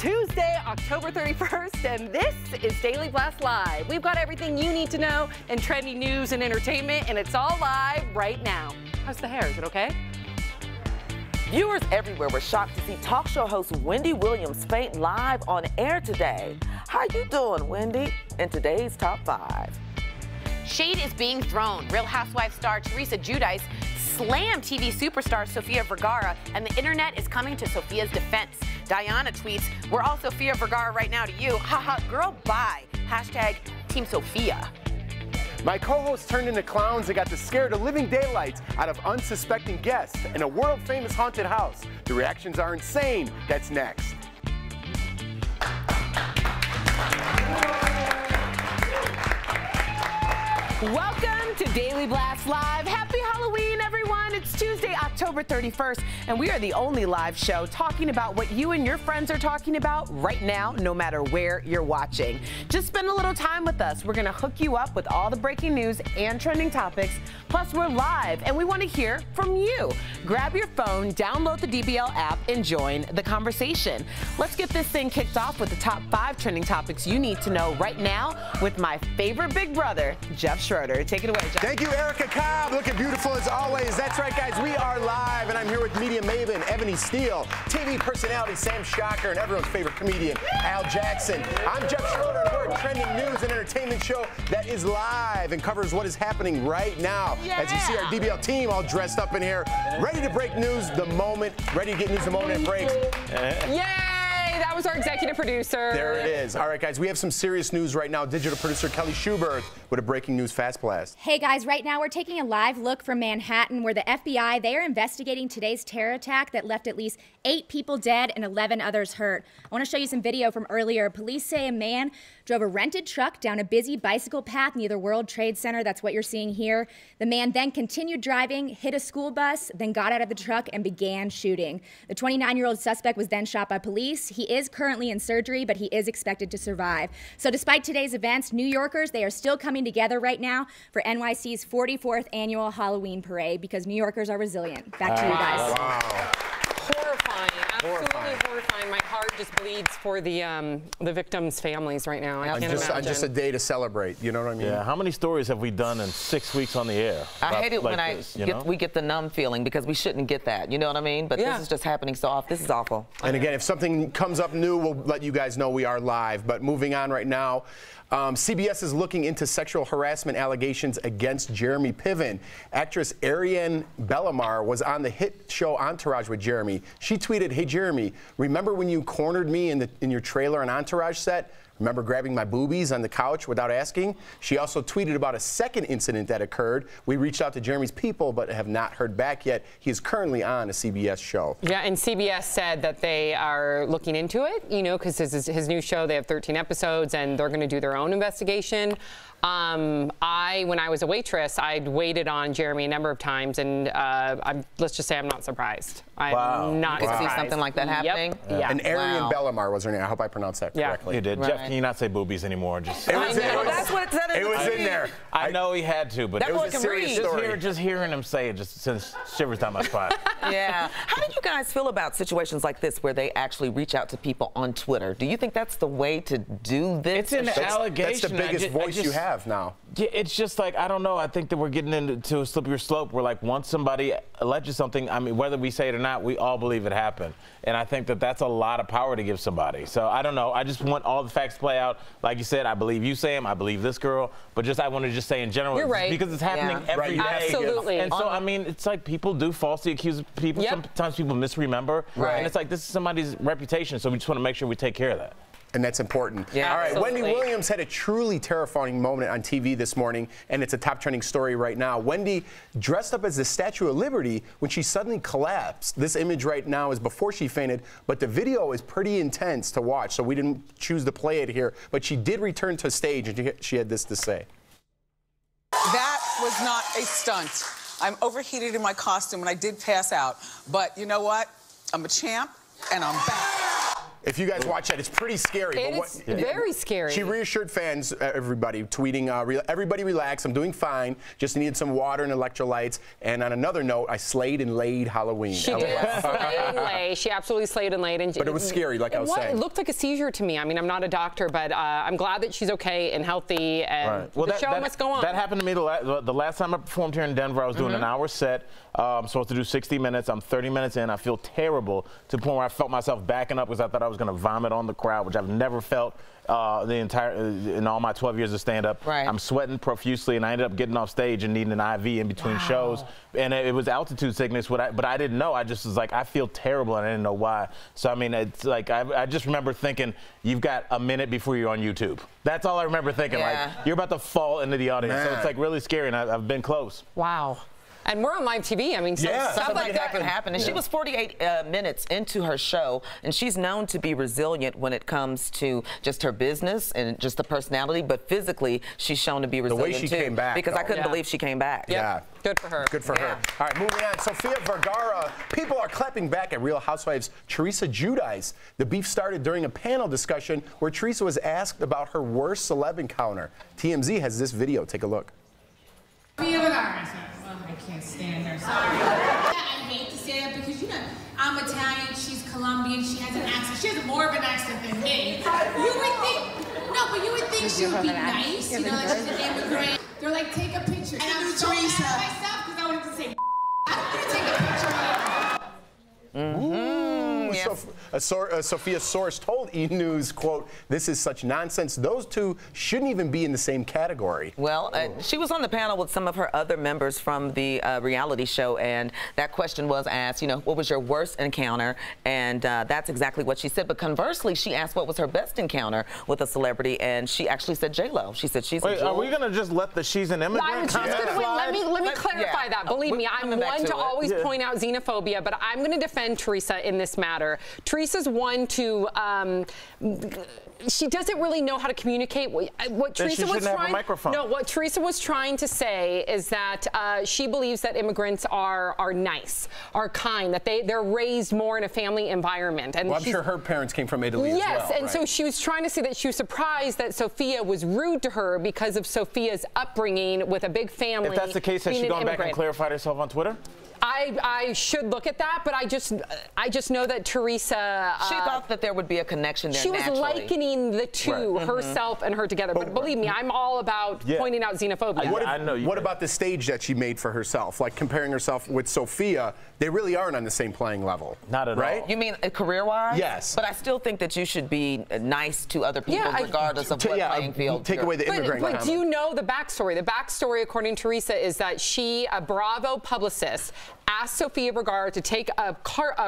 Tuesday, October 31st, and this is Daily Blast Live. We've got everything you need to know in trending news and entertainment, and it's all live right now. How's the hair? Is it okay? Viewers everywhere were shocked to see talk show host Wendy Williams faint live on air today. How you doing, Wendy? In today's Top 5. Shade is being thrown. Real Housewives star Teresa Giudice slammed TV superstar Sofia Vergara, and the internet is coming to Sofia's defense. Diana tweets, "We're all Sofia Vergara right now to you. Haha, girl, bye. Hashtag Team Sofia." My co-hosts turned into clowns and got to scare the living daylights out of unsuspecting guests in a world-famous haunted house. The reactions are insane. That's next. Welcome to Daily Blast Live. Happy Halloween, everyone. It's Tuesday, October 31st, and we are the only live show talking about what you and your friends are talking about right now, no matter where you're watching. Just spend a little time with us. We're going to hook you up with all the breaking news and trending topics. Plus, we're live, and we want to hear from you. Grab your phone, download the DBL app, and join the conversation. Let's get this thing kicked off with the top 5 trending topics you need to know right now with my favorite big brother, Jeff Schroeder. Take it away, Jeff. Thank you, Erica Cobb. Looking beautiful as always. That's right, guys. We are live, and I'm here with media maven Ebony Steele, TV personality Sam Shocker, and everyone's favorite comedian, Al Jackson. I'm Jeff Schroeder, and we're a trending news and entertainment show that is live and covers what is happening right now. Yeah. As you see our DBL team all dressed up in here, ready to break news the moment, ready to get news the moment it breaks. Yay! That was our executive producer. There it is. All right, guys, we have some serious news right now. Digital producer Kelly Schubert with a breaking news fast blast. Hey guys, right now we're taking a live look from Manhattan where the FBI, they are investigating today's terror attack that left at least 8 people dead and 11 others hurt. I want to show you some video from earlier. Police say a man drove a rented truck down a busy bicycle path near the World Trade Center. That's what you're seeing here. The man then continued driving, hit a school bus, then got out of the truck and began shooting. The 29-year-old suspect was then shot by police. He is currently in surgery, but he is expected to survive. So despite today's events, New Yorkers, they are still coming together right now for NYC's 44th annual Halloween parade because New Yorkers are resilient. Back to you guys. Wow. Horrifying, absolutely horrifying. My heart just bleeds for the victims' families right now. I can't imagine. Just a day to celebrate, you know what I mean? Yeah, how many stories have we done in 6 weeks on the air? I hate it when we get the numb feeling because we shouldn't get that, you know what I mean? But this is just happening so often. This is awful. And again, if something comes up new, we'll let you guys know we are live. But moving on right now, CBS is looking into sexual harassment allegations against Jeremy Piven. Actress Ariane Bellamar was on the hit show Entourage with Jeremy. She tweeted, "Hey Jeremy, remember when you cornered me in your trailer on Entourage set? Remember grabbing my boobies on the couch without asking?" She also tweeted about a second incident that occurred. We reached out to Jeremy's people, but have not heard back yet. He is currently on a CBS show. Yeah, and CBS said that they are looking into it, you know, because his new show, they have 13 episodes, and they're going to do their own investigation. When I was a waitress, I'd waited on Jeremy a number of times, and let's just say I'm not surprised. I'm not surprised. You could see something like that happening? Yep. Yeah. And Ariane Bellamar was her name. I hope I pronounced that correctly. You did. Right. Jeff, can you not say boobies anymore? Just That's what it said. It was in there. I know he had to, but That it boy was a can serious read. story. Just hearing him say it just sends shivers down my spine. Yeah. How do you guys feel about situations like this where they actually reach out to people on Twitter? Do you think that's the way to do this? It's an allegation. That's the biggest voice you have now. Yeah, it's just like, I don't know. I think that we're getting into a slippery slope where, like, once somebody alleges something, I mean, whether we say it or not, we all believe it happened. And I think that that's a lot of power to give somebody. So I don't know. I just want all the facts to play out. Like you said, I believe you, Sam. I believe this girl. But I want to just say in general. You're right. Because it's happening every day. Absolutely. And so, I mean, it's like people do falsely accuse people. Yep. Sometimes people misremember. Right. And it's like, this is somebody's reputation. So we just want to make sure we take care of that. And that's important. Yeah, all right, absolutely. Wendy Williams had a truly terrifying moment on TV this morning, and it's a top trending story right now. Wendy dressed up as the Statue of Liberty when she suddenly collapsed. This image right now is before she fainted, but the video is pretty intense to watch, so we didn't choose to play it here. But she did return to stage, and she had this to say. That was not a stunt. I'm overheated in my costume, and I did pass out. But you know what? I'm a champ, and I'm back. If you guys watch that, it's pretty scary. It's very scary. She reassured fans, everybody, tweeting, everybody relax, I'm doing fine, just needed some water and electrolytes. And on another note, I slayed and laid Halloween. She did slay and lay. She absolutely slayed and laid. But it was scary, like I was saying. It looked like a seizure to me. I mean, I'm not a doctor, but I'm glad that she's okay and healthy, and well, the show must go on. That happened to me the last time I performed here in Denver. I was doing an hour set. I'm supposed to do 60 minutes. I'm 30 minutes in. I feel terrible to the point where I felt myself backing up because I thought I was going to vomit on the crowd, which I've never felt in all my 12 years of stand-up. Right. I'm sweating profusely, and I ended up getting off stage and needing an IV in between shows. And it was altitude sickness, but I didn't know. I just was like, I feel terrible, and I didn't know why. So, I mean, it's like, I just remember thinking, you've got a minute before you're on YouTube. That's all I remember thinking. Yeah. Like, you're about to fall into the audience. Man. So it's like really scary, and I've been close. Wow. And we're on live TV. I mean, Stuff like that can happen. And she was 48 minutes into her show, and she's known to be resilient when it comes to just her business and just the personality, but physically, she's shown to be resilient the way she too, came back, because I couldn't Yeah. believe she came back. Yeah. Good for her. Good for her. All right, moving on. Sofia Vergara. People are clapping back at Real Housewives Teresa Giudice. The beef started during a panel discussion where Teresa was asked about her worst celeb encounter. TMZ has this video. Take a look. Sofia Vergara. I can't stand her. Sorry. I hate to say that because, you know, I'm Italian, she's Colombian, she has an accent. She has more of an accent than me. You would think she would be nice, you know, like she's an immigrant. They're like, take a picture. And I'm so mad at myself because I wanted to say, I'm going to take a picture of you. A Sophia's source told E! News, quote, "This is such nonsense. Those two shouldn't even be in the same category." Well, she was on the panel with some of her other members from the reality show, and that question was asked, you know, what was your worst encounter? And that's exactly what she said. But conversely, she asked what was her best encounter with a celebrity, and she actually said J-Lo. She said she's Wait, are we going to just let the she's an immigrant I'm just gonna, wait, let me clarify that. Believe me, I'm one to always point out xenophobia, but I'm going to defend Teresa in this matter. Teresa's one to, she doesn't really know how to communicate. What Teresa was trying, no, what Teresa was trying to say is that she believes that immigrants are nice, are kind, that they're raised more in a family environment. And well, I'm sure her parents came from Italy as well. Yes, and so she was trying to say that she was surprised that Sofia was rude to her because of Sofia's upbringing with a big family. If that's the case, has she gone back and clarified herself on Twitter? I should look at that, but I just know that Teresa. She thought that there would be a connection there. She was likening the two, herself and her together. But believe me, I'm all about pointing out xenophobia. What about the stage that she made for herself? Like comparing herself with Sofia, they really aren't on the same playing level. Not at all. You mean career-wise? Yes. But I still think that you should be nice to other people, regardless of what playing field. Take away the immigrant comment. But do you know the backstory? The backstory, according to Teresa, is that she, a Bravo publicist, asked Sofia Vergara to take a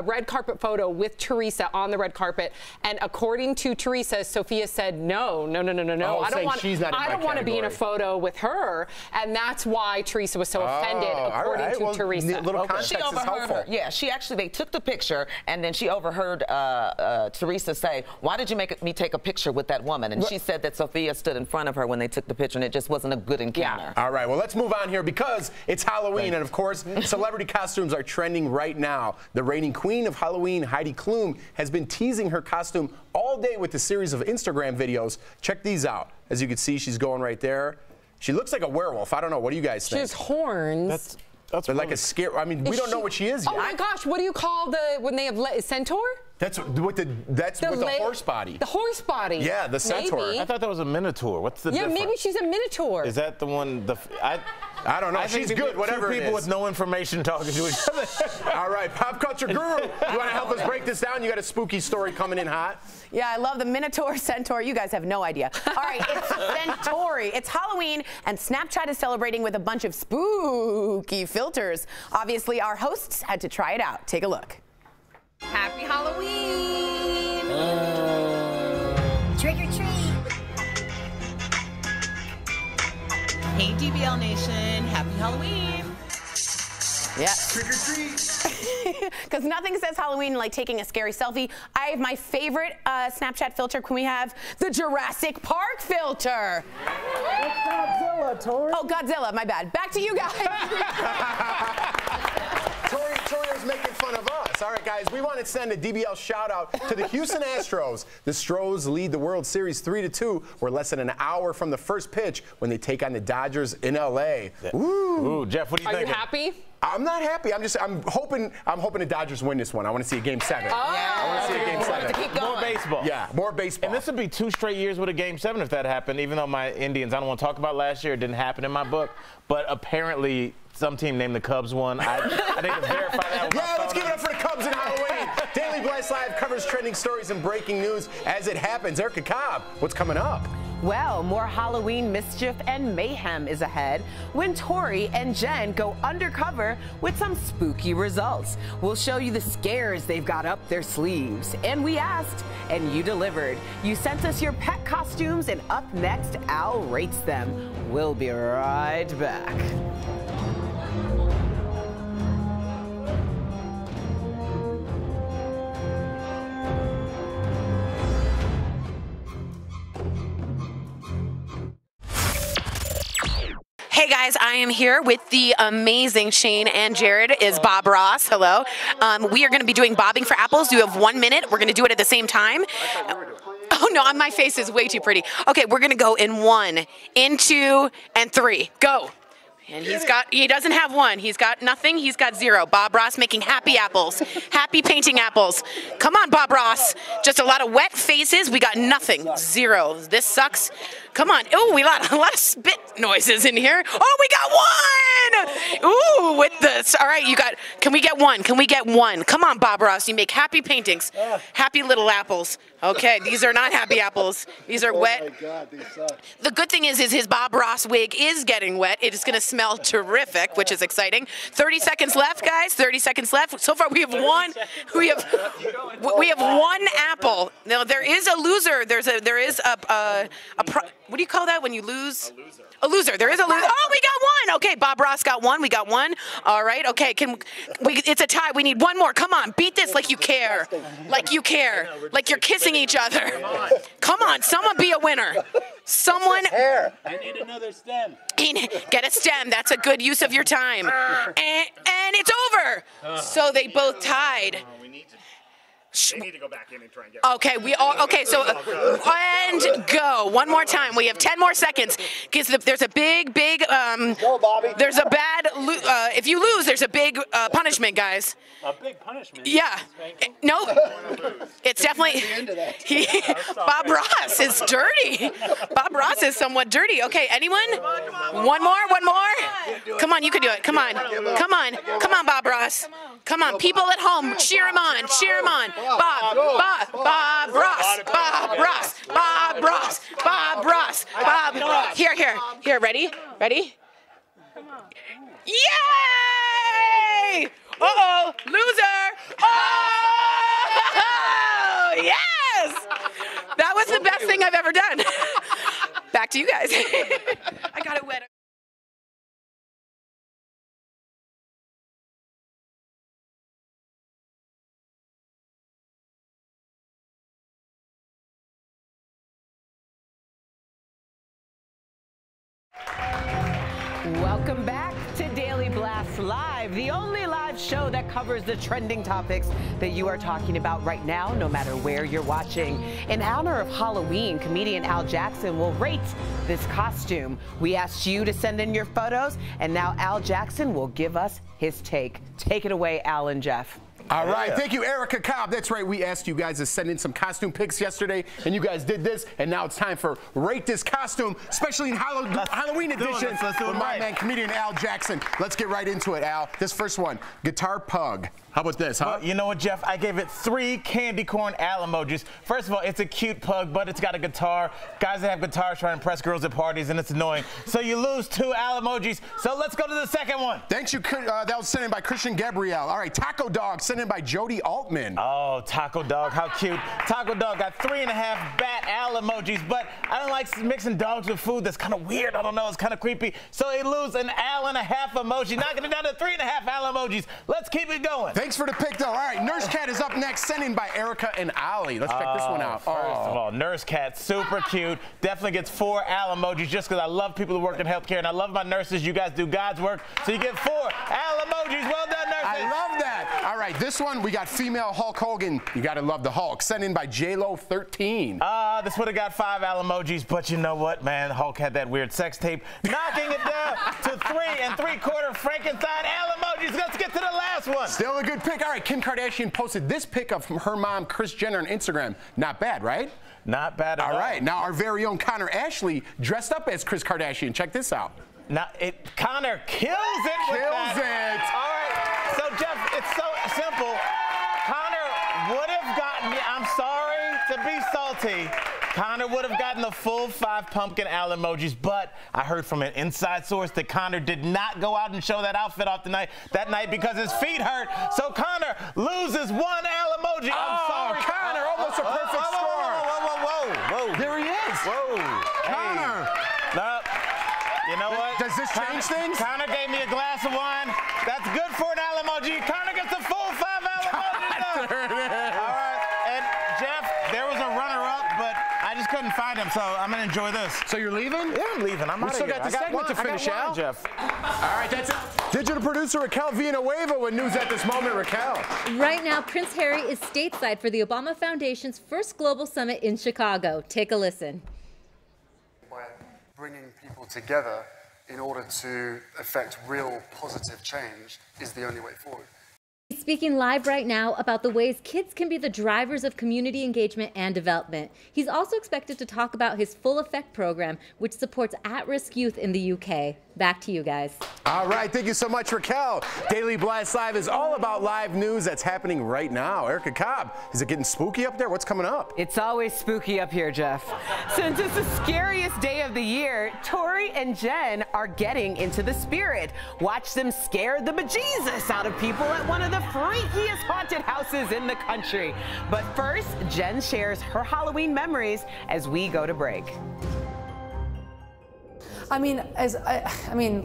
red carpet photo with Teresa on the red carpet, and according to Teresa, Sofia said, no, I don't want to be in a photo with her, and that's why Teresa was so offended, according to Teresa. Little context is helpful. Yeah, they took the picture, and then she overheard Teresa say, why did you make me take a picture with that woman? And she said that Sofia stood in front of her when they took the picture, and it just wasn't a good encounter. All right, well, let's move on here because it's Halloween, and of course, celebrity costumes are trending right now. The reigning queen of Halloween, Heidi Klum, has been teasing her costume all day with a series of Instagram videos. Check these out. As you can see, she's going right there. She looks like a werewolf. I don't know. What do you guys think? She has horns. That's like a scare. I mean, we don't know what she is yet. Oh my gosh, what do you call when they have centaur? That's with the horse body. The horse body. Yeah, the centaur. Maybe. I thought that was a minotaur. What's the difference? Yeah, maybe she's a minotaur. Is that the one? I don't know. She's good, whatever it is. People with no information talking to each other. All right, pop culture guru. You want to help us break this down? You got a spooky story coming in hot. Yeah, I love the Minotaur, Centaur. You guys have no idea. All right, it's Centauri. It's Halloween, and Snapchat is celebrating with a bunch of spooky filters. Obviously, our hosts had to try it out. Take a look. Happy Halloween! Trick or treat. Hey, DBL Nation. Happy Halloween. Yeah. Trick or treat. Because nothing says Halloween like taking a scary selfie. I have my favorite Snapchat filter. Can we have the Jurassic Park filter? It's Godzilla, Tori. Oh, Godzilla, my bad. Back to you guys. Tori was making fun of us. All right, guys, we want to send a DBL shout-out to the Houston Astros. The Stros lead the World Series 3-2. We're less than an hour from the first pitch when they take on the Dodgers in L.A. Ooh, Jeff, what do you think? Are you happy? I'm not happy. I'm hoping the Dodgers win this one. I want to see a Game 7. I want to see a Game 7. More baseball. Yeah, more baseball. And this would be 2 straight years with a Game 7 if that happened, even though my Indians, I don't want to talk about last year. It didn't happen in my book. But apparently some team named the Cubs won. I need to verify that. Yeah, let's give it up for the Cubs in Halloween. Daily Blast Live covers trending stories and breaking news as it happens. Erica Cobb, what's coming up? Well, more Halloween mischief and mayhem is ahead when Tori and Jen go undercover with some spooky results. We'll show you the scares they've got up their sleeves. And we asked, and you delivered. You sent us your pet costumes, and up next, Al rates them. We'll be right back. Hey guys, I am here with the amazing Shane and Jared. Is Bob Ross. Hello. We are going to be doing bobbing for apples. You have 1 minute. We're going to do it at the same time. Oh no, my face is way too pretty. Okay, we're going to go in 1, in 2, and 3. Go. And he doesn't have 1. He's got nothing. He's got 0. Bob Ross making happy apples. Happy painting apples. Come on, Bob Ross. Just a lot of wet faces. We got nothing. 0. This sucks. Come on. Oh, we got a lot of spit noises in here. Oh, we got 1. Ooh, with this. All right, can we get 1? Can we get 1? Come on, Bob Ross. You make happy paintings. Happy little apples. Okay, these are not happy apples. These are wet. Oh my God, these suck. The good thing is his Bob Ross wig is getting wet. It is going to smell terrific, which is exciting. 30 seconds left, guys. 30 seconds left. So far, we have 1. We have 1 apple. Now there is a loser. There is a what do you call that when you lose? A loser. There is a loser. Oh, we got 1. Okay, Bob Ross got 1. We got 1. All right. Okay. It's a tie. We need 1 more. Come on. Beat this like you care. Like you care. Like you're kissing each other. Come on. Someone be a winner. Someone. I need another stem. Get a stem. That's a good use of your time. And it's over. So they both tied. They need to go back in and try and get. Okay, so and go. 1 more time. We have 10 more seconds because there's a big. Go, Bobby. There's a bad. If you lose, there's a big punishment, guys. A big punishment. Yeah. Nope. It's definitely. Bob Ross is dirty. Bob Ross is somewhat dirty. Okay, anyone? 1 more. 1 more. Come on, you can do it. Come on, Bob Ross. Come on, people at home, cheer him on. Cheer him on. Bob Ross. Here, ready? Yay! Uh-oh, loser! Oh, yes! That was the best thing I've ever done. Back to you guys. I got it wet. Welcome back to Daily Blast Live, the only live show that covers the trending topics that you are talking about right now, no matter where you're watching. In honor of Halloween, comedian Al Jackson will rate this costume. We asked you to send in your photos, and now Al Jackson will give us his take. Take it away, Al and Jeff. All right, thank you, Erica Cobb. That's right, we asked you guys to send in some costume pics yesterday, and you guys did this, and now it's time for Rate This Costume, especially in Halloween edition with my man, comedian Al Jackson. Let's get right into it, Al. This first one, Guitar Pug. How about this, huh? Well, you know what, Jeff? I gave it 3 candy corn Al emojis. First of all, it's a cute pug, but it's got a guitar. Guys that have guitars try to impress girls at parties, and it's annoying. So you lose 2 Al emojis. So let's go to the second one. Thanks, that was sent in by Christian Gabrielle. All right, Taco Dog, sent in by Jody Altman. Oh, Taco Dog, how cute. Taco Dog got 3.5 bat Al emojis, but I don't like mixing dogs with food. That's kind of weird. I don't know. It's kind of creepy. So they lose an Al and a half emoji, knocking it down to 3.5 Al emojis. Let's keep it going. Thanks for the pick, though. All right, Nurse Cat is up next, sent in by Erica and Ali. Let's check this one out. First of all, Nurse Cat, super cute. Definitely gets 4 Al emojis just because I love people who work in healthcare, and I love my nurses. You guys do God's work, so you get 4 Al emojis. Well done, nurses. I love that. All right, this this one, we got female Hulk Hogan. You gotta love the Hulk. Sent in by JLo13. This would have got 5 emojis, but you know what, man? Hulk had that weird sex tape, knocking it down to 3 3/4 Frankenstein emojis. Let's get to the last one. Still a good pick. All right, Kim Kardashian posted this pic of her mom, Kris Jenner, on Instagram. Not bad, right? Not bad at all. All right, now our very own Connor Ashley dressed up as Kris Kardashian. Check this out. Now, Connor kills it with that. All right, so Jeff, it's so simple. Connor would have gotten me, I'm sorry to be salty, Connor would have gotten the full 5 pumpkin owl emojis, but I heard from an inside source that Connor did not go out and show that outfit off that night because his feet hurt. So Connor loses 1 owl emoji. I'm sorry. Connor, almost a perfect score. Whoa. There he is. Whoa. Connor. Hey. No. You know what? Does this change things? Connor gave me a glass of wine. That's good for an owl emoji. Connor gets a full 5 owl emojis. There it is. All right. And Jeff, there was a runner-up, but I just couldn't find him, so I'm going to enjoy this. So you're leaving? Yeah, I'm leaving. I'm out of here. We still got the segment to finish out. Jeff. All right, that's it. Digital producer Raquel Villanueva with news at this moment. Raquel. Right now, Prince Harry is stateside for the Obama Foundation's first global summit in Chicago. Take a listen. By bringing people together in order to effect real positive change is the only way forward. He's speaking live right now about the ways kids can be the drivers of community engagement and development. He's also expected to talk about his Full Effect program, which supports at-risk youth in the UK. Back to you guys. All right, thank you so much, Raquel. Daily Blast Live is all about live news that's happening right now. Erica Cobb, is it getting spooky up there? What's coming up? It's always spooky up here, Jeff. Since it's the scariest day of the year, Tori and Jen are getting into the spirit. Watch them scare the bejesus out of people at one of the freakiest haunted houses in the country. But first, Jen shares her Halloween memories as we go to break. I mean,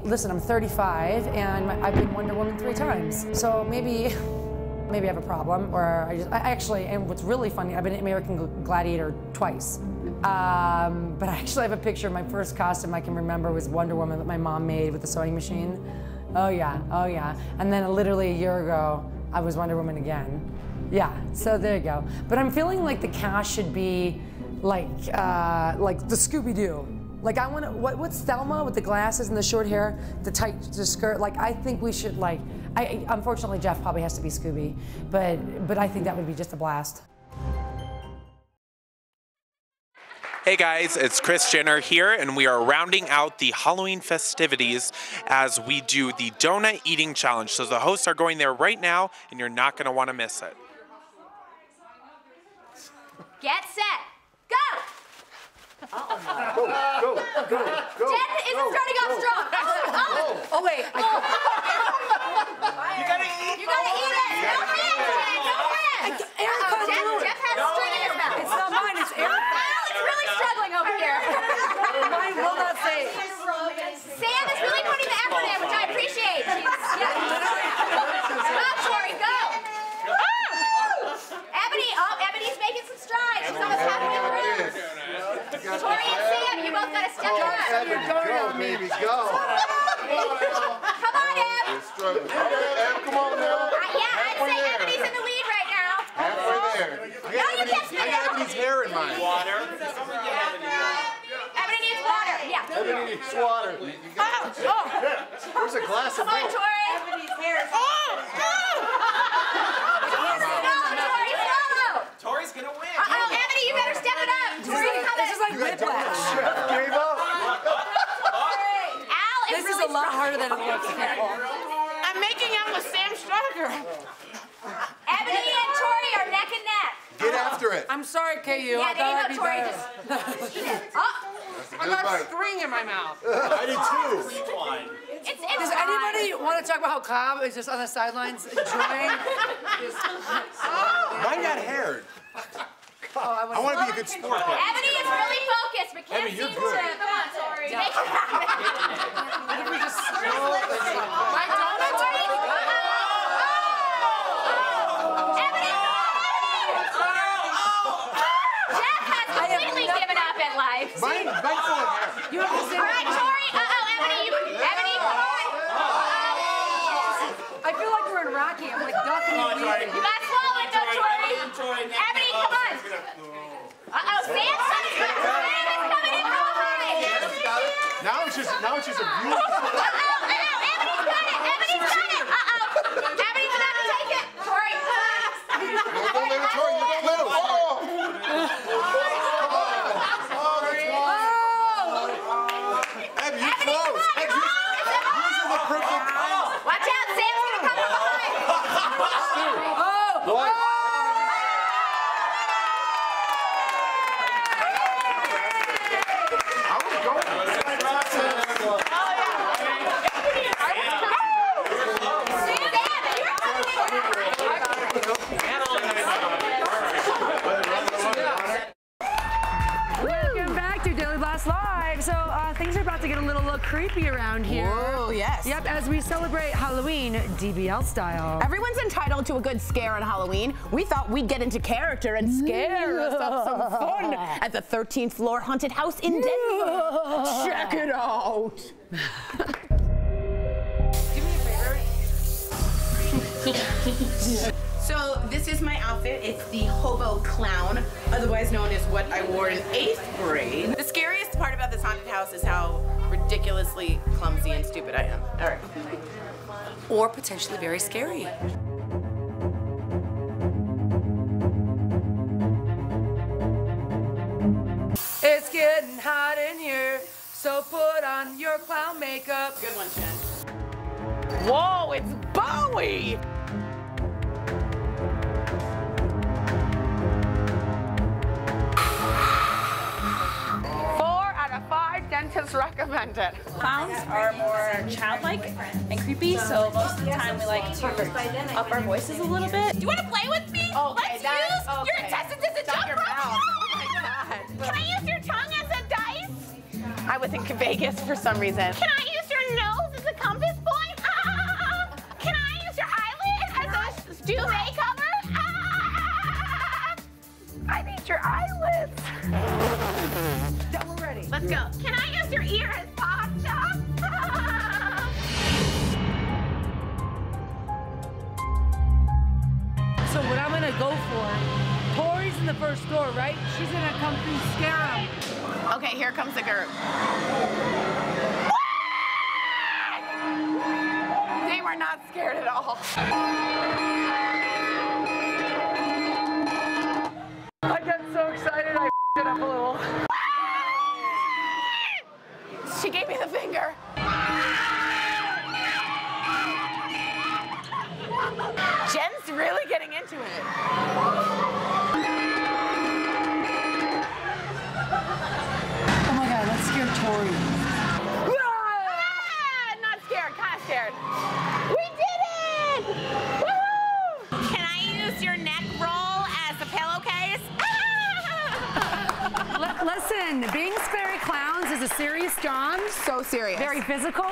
listen, I'm 35 and I've been Wonder Woman 3 times. So maybe I have a problem, or I actually, and what's really funny, I've been American Gladiator twice. But I actually have a picture of my first costume I can remember was Wonder Woman that my mom made with the sewing machine. Oh yeah. And then literally a year ago, I was Wonder Woman again. Yeah, so there you go. But I'm feeling like the cast should be like the Scooby-Doo. Like I want to, what's Thelma with the glasses and the short hair, the skirt? Like I think we should unfortunately Jeff probably has to be Scooby, but I think that would be just a blast. Hey guys, it's Kris Jenner here, and we are rounding out the Halloween festivities as we do the Donut Eating Challenge. So the hosts are going there right now, and you're not going to want to miss it. Get set, go! Go. Jen isn't starting off strong. Oh wait. You gotta eat it. No hands. Jeff has string in his mouth. It's not mine, it's Eric. It's really struggling over here. Mine will not say. Sam is really putting the effort in, which I appreciate. Go, Tori, go. Ebony's making some strides. She's almost halfway through. Tori and Sam, you both gotta step up. Go, baby, go. Come on, Eb. Eb, come on now. Yeah, I'd say Ebony's in the lead right now. Halfway there. No, you can't spit I it got out. Ebony's hair in mine. Water. Ebony needs water. Yeah. Ebony needs water. Where's a glass of Come on, milk? Tori. Ebony's hair. Tori, swallow. Tori's gonna win. Ebony, you better step it up. Tori's coming. This is like whiplash. Chef gave up. Al is This really is a lot harder than it looks. I'm making out with Sam Striker. Ebony and Tori are neck and neck. Get after it. I'm sorry, KU. Yeah, I they thought need I'd help, be Tori. better. Just eat it. Oh. I got string in my mouth. I did too. It's Does anybody want to talk about how Cobb is just on the sidelines enjoying? Mine got haired. I want to be a good sport. Ebony is really focused, but can't Ebony, you're seem to. good. Come on, Tori. Make it happen. My donut. Ebony! Jeff has completely given up at life. Mine full of hair. You have to say. All right, Tori. Ebony, come on. I feel like we're in Rocky. I'm like ducking You got to swallow it, though, Tori. Ebony, come on. Uh-oh, Sam's coming in. Sam is coming in from behind. Now it's just a view. Ebony's got it. Ebony's got it. Uh-oh. Ebony's about to take it. Tori, Don't let it, Tori. You're close. Abby, you're close. These are the perfect. watch out. Sam's going to come from behind. What? Welcome back to Daily Blast Live. So things are about to get a little creepy around here. Whoa, yes. Yep, as we celebrate Halloween DBL style. Everyone's entitled to a good scare on Halloween. We thought we'd get into character and scare us up some fun at the 13th floor haunted house in Denver. Check it out. So this is my outfit. It's the hobo clown, otherwise known as what I wore in 8th grade. The scariest part about this haunted house is how ridiculously clumsy and stupid I am. All right. Or potentially very scary. It's getting hot in here, so put on your clown makeup. Good one, Jen. Whoa, it's Bowie. Dentists recommend it. Clowns are more childlike and creepy, so most of the time we like to up our voices a little bit. Do you want to play with me? Okay, Let's use your intestines as a jump rope. Oh my God. Can I use your tongue as a dice? I was in Vegas for some reason. Can I use your nose as a compass point? Can I use your eyelid as a duvet cover? I need your eyelids. We're ready. Let's go. Can I use your ear as pasta? So what I'm gonna go for, Tori's in the first door, right? She's gonna come through, scare him. Okay, here comes the group. They were not scared at all. I got so excited I it up a little. She gave me the finger. Jen's really getting into it. Oh my God, let's scare Tori. Not scared, kind of scared. We did it! Woohoo! Can I use your neck roll as a pillowcase? Listen, being scary clowns is a serious job. So serious. Very physical.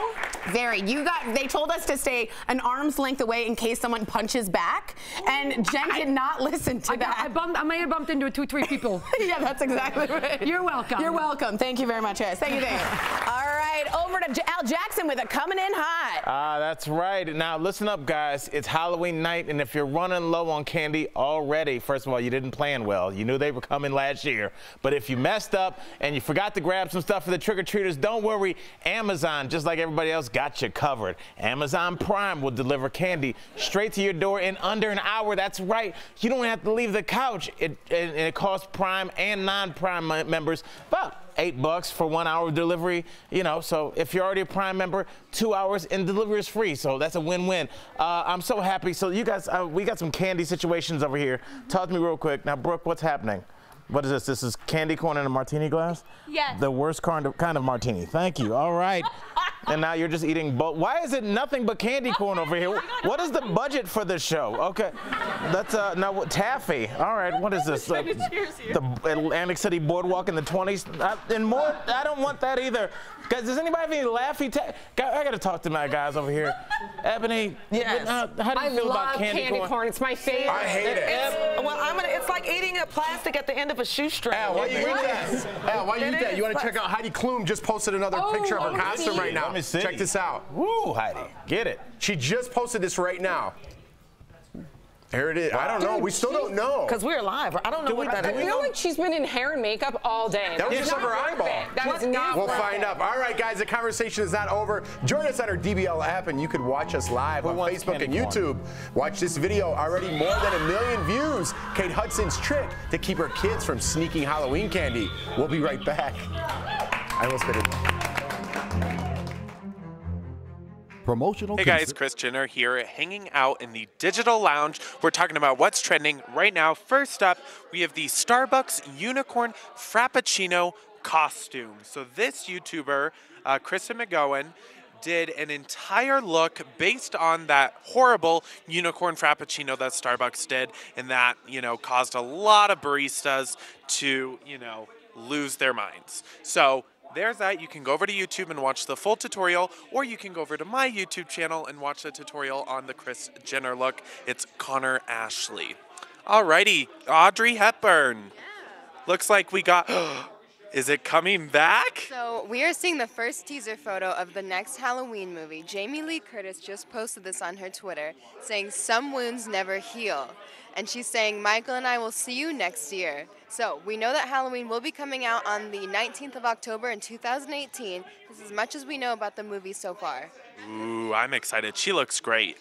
Very. They told us to stay an arm's length away in case someone punches back, and Jen did not listen to that. I may have bumped into 2-3 people. Yeah, that's exactly right. You're welcome. You're welcome. Thank you very much, guys. Thank you, Dave. All right, over to Al Jackson with a coming in hot. That's right. Now, listen up, guys. It's Halloween night, and if you're running low on candy already, first of all, you didn't plan well. You knew they were coming last year. But if you messed up and you forgot to grab some stuff for the trick-or-treaters, don't worry. Amazon, just like everybody else, got you covered. Amazon Prime will deliver candy straight to your door in under an hour. That's right. You don't have to leave the couch. It costs Prime and non-Prime members about $8 for 1 hour of delivery, you know, so if you're already a Prime member, 2 hours and delivery is free, so that's a win-win. I'm so happy. So you guys, we got some candy situations over here. Talk to me real quick. Now, Brooke, what's happening? What is this? This is candy corn in a martini glass? Yes. The worst kind of martini. Thank you. All right. And now you're just eating both. Why is it nothing but candy corn over here? What is the budget for this show? Okay. That's now taffy. All right. What is this? The Atlantic City Boardwalk in the 20s and more. I don't want that either. Guys, does anybody have any Laffy Taffy? I got to talk to my guys over here. Ebony, yes. How do you feel about candy corn? It's my favorite. I hate it. Well, it's like eating a plastic at the end of a shoestring. Al, why you eat that? Al, why you eat that? You want to check out Heidi Klum just posted another picture of her costume right now. Let me see. Check this out. Woo, Heidi. Get it. She just posted this right now. Here it is. I don't know. We still don't know. Because we're live. I don't know what that is. I feel like she's been in hair and makeup all day. That was just her eyeball. That is not We'll find out. All right, guys, the conversation is not over. Join us on our DBL app, and you can watch us live on Facebook and YouTube. Watch this video. Already more than 1 million views. Kate Hudson's trick to keep her kids from sneaking Halloween candy. We'll be right back. I almost did it. Hey guys, Kris Jenner here, hanging out in the digital lounge. We're talking about what's trending right now. First up, we have the Starbucks Unicorn Frappuccino costume. So this YouTuber, Kristen McGowan, did an entire look based on that horrible unicorn frappuccino that Starbucks did, and that, caused a lot of baristas to, lose their minds. So there's that. You can go over to YouTube and watch the full tutorial, or you can go over to my YouTube channel and watch the tutorial on the Kris Jenner look. It's Connor Ashley. Alrighty, Audrey Hepburn. Looks like we got... Is it coming back? So we are seeing the first teaser photo of the next Halloween movie. Jamie Lee Curtis just posted this on her Twitter, saying some wounds never heal. And she's saying, Michael and I will see you next year. So we know that Halloween will be coming out on the 19th of October in 2018. This is as much as we know about the movie so far. Ooh, I'm excited. She looks great.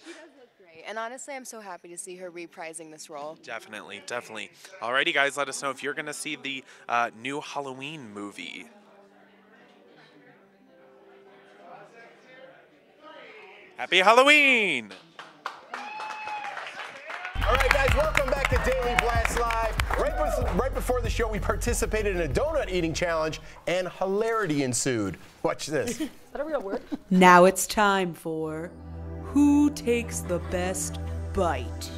And honestly, I'm so happy to see her reprising this role. Definitely, definitely. Alrighty, guys, let us know if you're going to see the new Halloween movie. Happy Halloween! All right, guys, welcome back to Daily Blast Live. Right before the show, we participated in a donut eating challenge, and hilarity ensued. Watch this. Is that a real word? Now it's time for Who Takes the Best Bite?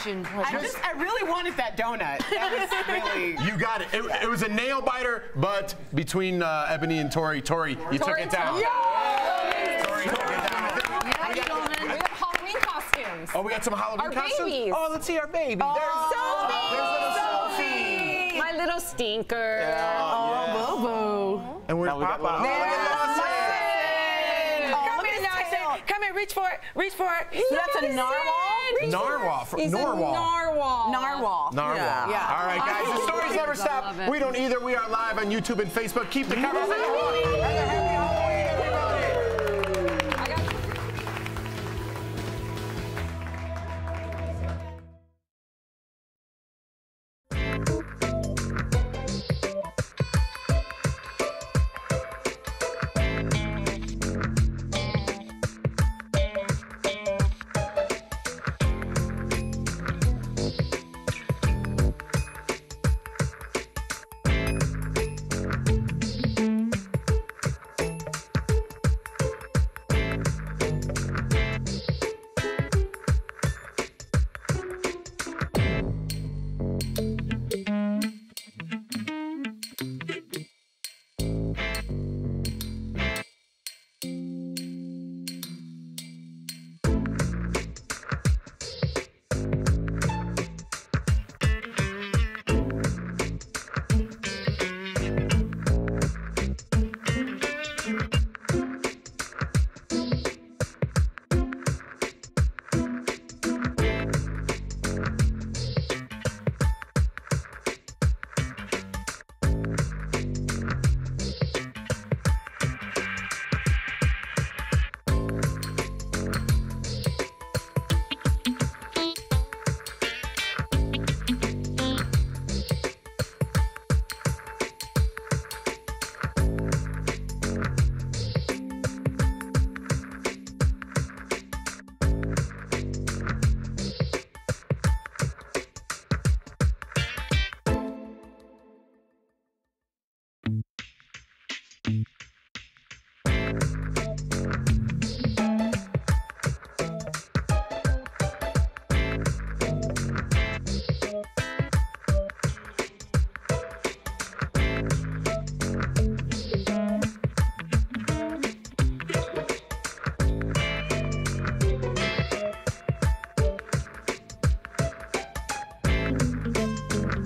I really wanted that donut. That was really... You got it. It was a nail biter, but between Ebony and Tori, you took it down. Tori took it down. We have Halloween costumes. Oh, we got some Halloween costumes? Babies. Oh, let's see our baby. There's little Sophie. My little stinker. Yeah. Boo-boo. And where's Papa? Come here, reach for it. Reach for it. That's a narwhal? Narwhal. Narwhal. Yeah. All right, guys, the stories never stop. We don't either. We are live on YouTube and Facebook. Keep the conversation